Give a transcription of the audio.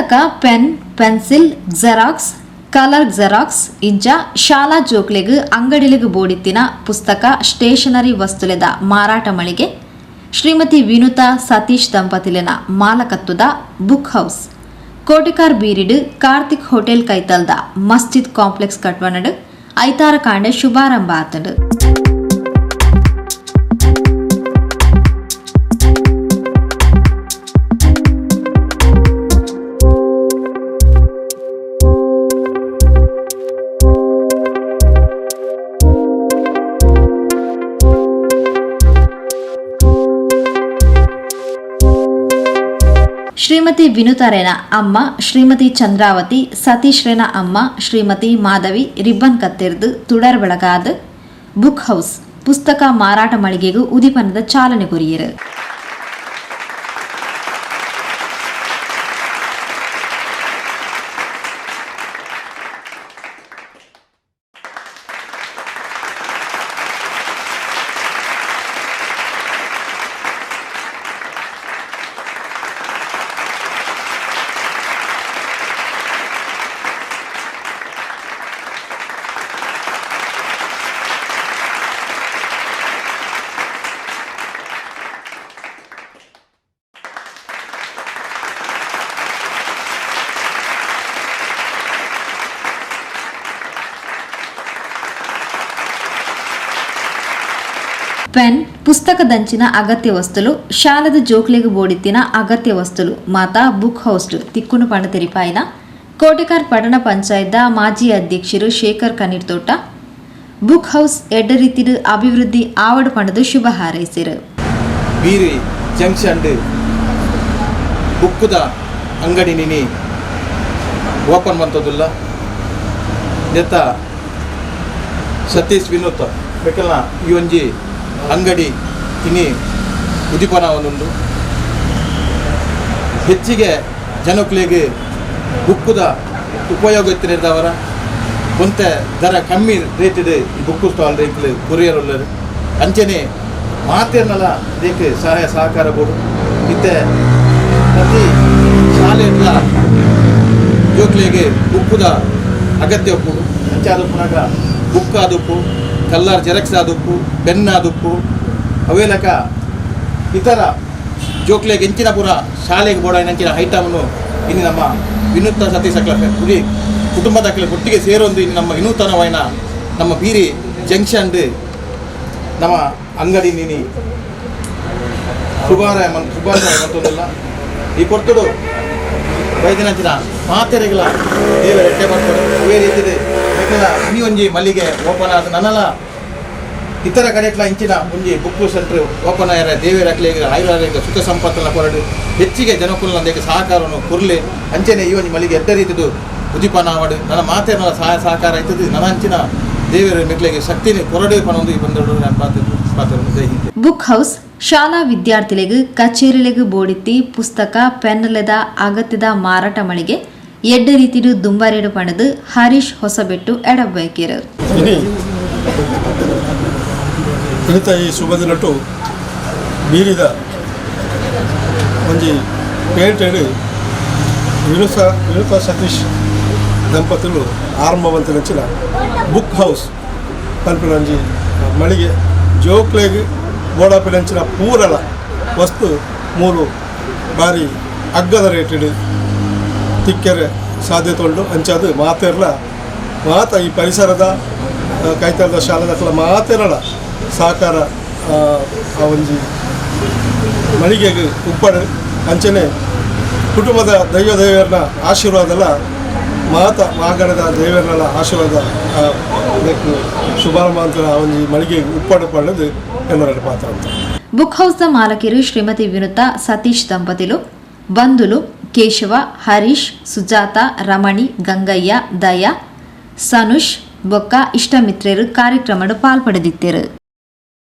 ಪುಸ್ತಕ pen pencil xerox colour xerox ಇಂಚ ಶಾಲಾ ಜೋಕ್ಲೆಗ್ ಅಂಗಡಿಲಿಗ್ ಬೋಡಿತ್ತಿನ ಪುಸ್ತಕ ಸ್ಟೇಷನರಿ ವಸ್ತುಲೆದ ಮಾರಾಟ ಮಳಿಗೆ ಶ್ರೀಮತಿ ವಿನುತಾ ಸತೀಶ್ ದಂಪತಿಲಿನ ಮಾಲಕತ್ವದ ಬುಕ್ ಹೌಸ್ ಕೋಟಿಕಾರ್ ಬೀರಿಡ್ ಕಾರ್ತಿಕ್ ಹೋಟೆಲ್ ಕೈತಲ್ದ ಮಸ್ಜಿದ್ ಕಾಂಪ್ಲೆಕ್ಸ್ ಕಟ್ವನಡ್ ಐತಾರ ಕಾಂಡೆ ಶುಭಾರಂಭ ಆತಡ್. ಶ್ರೀಮತಿ ವಿನುತಾರೇನ ಅಮ್ಮ ಶ್ರೀಮತಿ ಚಂದ್ರಾವತಿ ಸತೀಶ್ರೇನ ಅಮ್ಮ ಶ್ರೀಮತಿ ಮಾಧವಿ ರಿಬ್ಬನ್ ಕತ್ತೆರ್ದು ತುಡರ್ ಬೆಳಗಾದ ಬುಕ್ ಹೌಸ್ ಪುಸ್ತಕ ಮಾರಾಟ ಮಳಿಗೆಗೂ ಉದಿಪನದ ಚಾಲನೆ ಕೊರಿಯರು. ಪೆನ್ ಪುಸ್ತಕದಂಚಿನ ಅಗತ್ಯ ವಸ್ತುಲು ಶಾಲದ ಜೋಕ್ಲೆಗ್ ಬೋಡಿತ್ತಿನ ಅಗತ್ಯ ವಸ್ತುಲು ಮಾತಾ ಬುಕ್ ಹೌಸ್ ತಿಕ್ಕುನು ಪಂಡ ತೆರಿಪಾಯಿನ ಕೋಟಿಕಾರ್ ಪಟ್ಟಣ ಪಂಚಾಯತ್ ಮಾಜಿ ಅಧ್ಯಕ್ಷರು ಶೇಖರ್ ಕಣ್ಣೀರ್ತೋಟ ಬುಕ್ ಹೌಸ್ ಎಡ್ಡ ರೀತಿಡ್ ಅಭಿವೃದ್ಧಿ ಆವಡ್ ಪಂಡದು ಶುಭ ಹಾರೈಸಿರು. ಬೀರಿ ಜಂಕ್ಷನ್ ಬುಕ್ಕುದ ಅಂಗಡಿ ನಿನಿ ಓಪನ್ ಮಂತದುಲ್ಲ ನೆತ್ತ ಸತೀಶ್ ವಿನೋತ್ ಬೇಕಲ್ಲ ಈ ಒಂಜಿ ಅಂಗಡಿ ಇನಿ ಉದಿಪನವನುಂಡು ಹೆಚ್ಚಿಗೆ ಜನಕ್ಲೆಗೆ ಬುಕ್ಕುದ ಉಪಯೋಗ ಎತ್ತಿನದವರ ಕೊಂತೆ ದರ ಕಮ್ಮಿ ರೇಟಿಡ್ ಬುಕ್ಕು ಸ್ಟಾಲ್ ರೇಟ್ಲು ಕೊರಿಯರ್ ಉಳ್ಳರು ಅಂಚನೆ ಮಾತೇನಲ್ಲ ರೇಟ್ ಸಹಾಯ ಸಹಕಾರ ಬೋಡು ಇತ್ತೆ ಪ್ರತಿ ಶಾಲೆಗಳ ಜೋಕ್ಲೆಗೆ ಬುಕ್ಕುದ ಅಗತ್ಯ ಕೊಡು ಅಂಚಾದ ಪುನಃ ಬುಕ್ ಆದುಪ್ಪು ಕಲ್ಲರ್ ಜೆರಾಕ್ಸ್ ಆದುಪ್ಪು ಪೆನ್ ಆದುಪ್ಪು ಅವೇಲಕ ಇತರ ಜೋಕ್ಲೆಗೆ ಎಂಚಿನ ಪುರ ಶಾಲೆಗೆ ಬೋಡ ಎಂಚಿನ ಐಟಮನ್ನು ಇನ್ನು ನಮ್ಮ ವಿನೂತನ ಸತೀಶ್ ಪುರಿ ಕುಟುಂಬದ ಒಟ್ಟಿಗೆ ಸೇರೊಂದು ಇನ್ನು ನಮ್ಮ ವಿನೂತನವಾಯಿನ ನಮ್ಮ ಬೀರಿ ಜಂಕ್ಷನ್ ನಮ್ಮ ಅಂಗಡಿ ನೀನಿ ಶುಭಾರಯ ಮಂತೊಂದಿಲ್ಲ ಈ ಕೊರ್ತುಡು ವೈದ್ಯನಂಚಿನ ಮಾತೆರೆಗಳ ದೇವರ ಎಟ್ಟೆ ಬರ್ತಾರೆ ಅವೇ ರೀತಿ ಈ ಒಂಜಿ ಮಲ್ಲಿಗೆ ಓಪನ್ ಆದ ನನ್ನಲ್ಲ ಇತರ ಕಡೆಟ್ಲ ಇಂಚಿನ ಒಂಜಿ ಬುಕ್ ಸೆಂಟರ್ ಓಪನ್ ಆಯ್ರ ದೇವೇರಕ್ಲೆಗೆ ಆಯುರ್ವೇದ ಸುಖ ಸಂಪತ್ತನ್ನ ಕೊರಡು ಹೆಚ್ಚಿಗೆ ಜನಕುಲನೊಂದಿಗೆ ಸಹಕಾರವನ್ನು ಕೊರ್ಲೆ ಅಂಚನೆ ಈ ಒಂಜಿ ಮಲ್ಲಿಗೆ ಎಡ್ಡ ರೀತಿದು ಉದಿಪನ ಆವಡು ನನ್ನ ಮಾತೇನ ಸಹಾಯ ಸಹಕಾರ ಆಯ್ತದೆ ನನ್ನ ಅಂಚಿನ ದೇವರ ಮೆಟ್ಲೆಗೆ ಶಕ್ತಿನಿ ಕೊರಡೆ ಪನೊಂದು ಈ ಬಂದಳು ನಾನು ಪಾತ್ರ. ಬುಕ್ ಹೌಸ್ ಶಾಲಾ ವಿದ್ಯಾರ್ಥಿಗಳಿಗೆ ಕಚೇರಿಲೆಗ್ ಬೋಡಿತ್ತಿ ಪುಸ್ತಕ ಪೆನ್ಲೆದ ಅಗತ್ಯದ ಮಾರಾಟ ಮಳಿಗೆ ಎಡ್ಡ ರೀತಿಡು ದುಂಬಾರೇಡು ಪಣದು ಹರೀಶ್ ಹೊಸಬೆಟ್ಟು ಎಡಬೈಕೆರು. ಈ ಶುಭ ದಿನಟು ಬೀರಿದ ಒಂಜಿ ಪೇಟೆಡ್ ವಿನುತಾ ಸತೀಶ್ ದಂಪತಿಗಳು ಆರಂಭವಂತನಂಚಿನ ಬುಕ್ ಹೌಸ್ ಪಲ್ಪಿನಂಜಿ ಮಳಿಗೆ ಜೋಕ್ಲೆಗ್ ಬೋಡಾಪಿನಂಚಿನ ಪೂರಲ ವಸ್ತು ಮೂರು ಬಾರಿ ಅಗ್ಗದ ರೇಟೆಡ್ ತಿಕ್ಕೆರೆ ಸಾಧ್ಯತೆ ಉಂಟು ಅಂಚಾದು ಮಾತೆರ್ಲ ಮಾತ ಈ ಪರಿಸರದ ಕೈತರದ ಶಾಲದ ಮಾತೆರಳ ಸಹಕಾರ ಆ ಒಂಜಿ ಮಳಿಗೆಗೆ ಉಪ್ಪಡು ಅಂಚನೆ ಕುಟುಂಬದ ದೈವರನ್ನ ಆಶೀರ್ವಾದಲ ಮಾತ ಮಾಗಣದ ದೇವರನ್ನ ಆಶೀರ್ವಾದ ಶುಭಾರಂಭ ಅಂತ ಒಂಜಿ ಮಳಿಗೆಗೆ ಉಪ್ಪಡು ಪಡೆದು ಎಲ್ಲರ ಪಾತ್ರ ಅಂತ. ಬುಕ್ ಹೌಸ್ದ ಮಾಲಕಿರು ಶ್ರೀಮತಿ ವಿನುತಾ ಸತೀಶ್ ದಂಪತಿಲು ಬಂಧುಲು ಕೇಶವ ಹರೀಶ್ ಸುಜಾತ ರಮಣಿ ಗಂಗಯ್ಯ ದಯಾ ಸನುಷ್ ಬೊಕ್ಕ ಇಷ್ಟಮಿತ್ರರು ಕಾರ್ಯಕ್ರಮಡು ಪಾಲ್ಪಡೆದಿದ್ದರು.